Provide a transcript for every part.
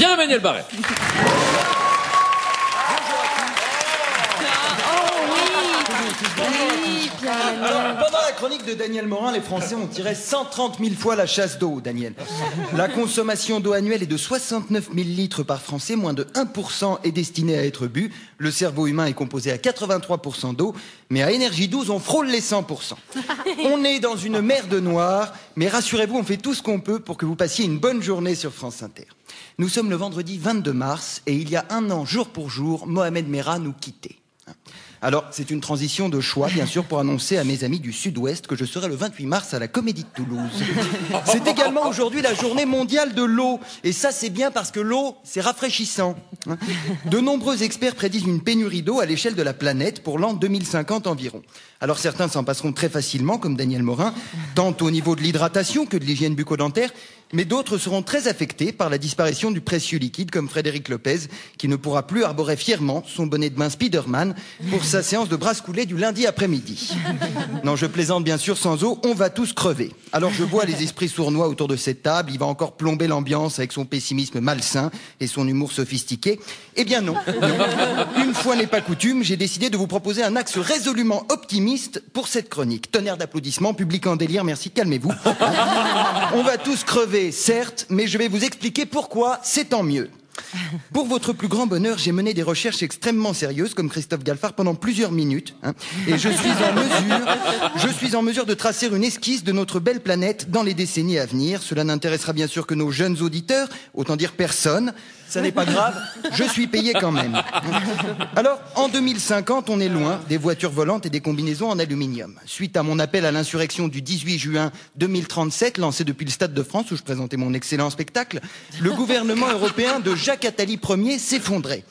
Pierre-Emmanuel Barré. Alors, pendant la chronique de Daniel Morin, les Français ont tiré 130 000 fois la chasse d'eau, Daniel. La consommation d'eau annuelle est de 69 000 litres par Français, moins de 1% est destiné à être bu. Le cerveau humain est composé à 83% d'eau, mais à Énergie 12, on frôle les 100%. On est dans une merde noire, mais rassurez-vous, on fait tout ce qu'on peut pour que vous passiez une bonne journée sur France Inter. Nous sommes le vendredi 22 mars, et il y a un an, jour pour jour, Mohamed Merah nous quittait. Alors, c'est une transition de choix, bien sûr, pour annoncer à mes amis du Sud-Ouest que je serai le 28 mars à la Comédie de Toulouse. C'est également aujourd'hui la journée mondiale de l'eau. Et ça, c'est bien parce que l'eau, c'est rafraîchissant. De nombreux experts prédisent une pénurie d'eau à l'échelle de la planète pour l'an 2050 environ. Alors, certains s'en passeront très facilement, comme Daniel Morin, tant au niveau de l'hydratation que de l'hygiène bucco-dentaire, mais d'autres seront très affectés par la disparition du précieux liquide, comme Frédéric Lopez, qui ne pourra plus arborer fièrement son bonnet de bain Spider-Man pour sa séance de brasse coulée du lundi après-midi. Non, je plaisante bien sûr, sans eau, on va tous crever. Alors je vois les esprits sournois autour de cette table, il va encore plomber l'ambiance avec son pessimisme malsain et son humour sophistiqué. Eh bien non. Une fois n'est pas coutume, j'ai décidé de vous proposer un axe résolument optimiste pour cette chronique. Tonnerre d'applaudissements, public en délire, merci, calmez-vous. On va tous crever, certes, mais je vais vous expliquer pourquoi c'est tant mieux. Pour votre plus grand bonheur, j'ai mené des recherches extrêmement sérieuses, comme Christophe Galfard, pendant plusieurs minutes, et je suis en mesure de tracer une esquisse de notre belle planète dans les décennies à venir. Cela n'intéressera bien sûr que nos jeunes auditeurs, autant dire personne. Ça n'est pas grave, je suis payé quand même. Alors, en 2050, on est loin des voitures volantes et des combinaisons en aluminium. Suite à mon appel à l'insurrection du 18 juin 2037, lancé depuis le Stade de France, où je présentais mon excellent spectacle, le gouvernement européen de Jacques Attali Ier s'effondrait.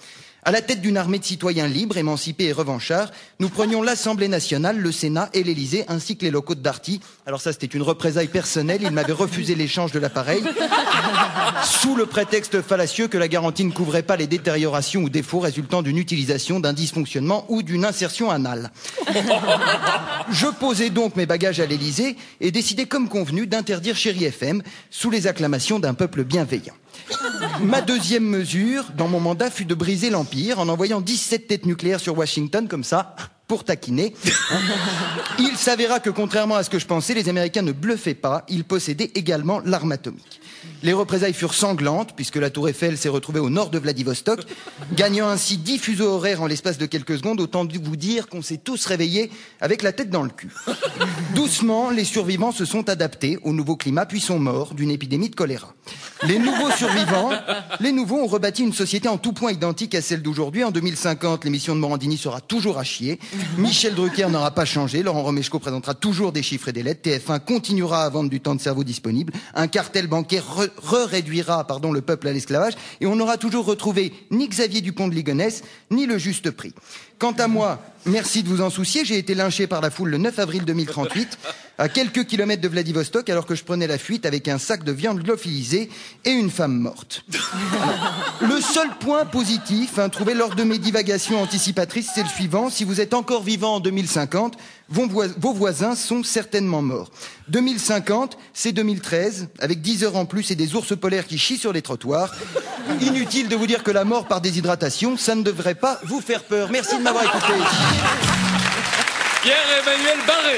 À la tête d'une armée de citoyens libres, émancipés et revanchards, nous prenions l'Assemblée nationale, le Sénat et l'Élysée, ainsi que les locaux de Darty. Alors ça, c'était une représaille personnelle, il m'avait refusé l'échange de l'appareil, sous le prétexte fallacieux que la garantie ne couvrait pas les détériorations ou défauts résultant d'une utilisation, d'un dysfonctionnement ou d'une insertion anale. Je posais donc mes bagages à l'Élysée et décidai comme convenu d'interdire Chéri FM sous les acclamations d'un peuple bienveillant. Ma deuxième mesure dans mon mandat fut de briser l'Empire en envoyant 17 têtes nucléaires sur Washington, comme ça, pour taquiner. Il s'avéra que, contrairement à ce que je pensais, les Américains ne bluffaient pas, ils possédaient également l'arme atomique. Les représailles furent sanglantes, puisque la tour Eiffel s'est retrouvée au nord de Vladivostok, gagnant ainsi 10 fuseaux horaires en l'espace de quelques secondes, autant de vous dire qu'on s'est tous réveillés avec la tête dans le cul. Doucement, les survivants se sont adaptés au nouveau climat, puis sont morts d'une épidémie de choléra. Les nouveaux ont rebâti une société en tout point identique à celle d'aujourd'hui. En 2050, l'émission de Morandini sera toujours à chier. Michel Drucker n'aura pas changé. Laurent Romeshko présentera toujours des chiffres et des lettres. TF1 continuera à vendre du temps de cerveau disponible. Un cartel bancaire réduira le peuple à l'esclavage. Et on n'aura toujours retrouvé ni Xavier Dupont de Ligonnès, ni le juste prix. Quant à moi, merci de vous en soucier. J'ai été lynché par la foule le 9 avril 2038, à quelques kilomètres de Vladivostok, alors que je prenais la fuite avec un sac de viande lyophilisée et une femme morte. Alors, le seul point positif trouvé lors de mes divagations anticipatrices, c'est le suivant. Si vous êtes encore vivant en 2050, vos voisins sont certainement morts. 2050, c'est 2013, avec 10 heures en plus et des ours polaires qui chient sur les trottoirs. Inutile de vous dire que la mort par déshydratation, ça ne devrait pas vous faire peur. Merci de m'avoir écouté. Pierre-Emmanuel Barré.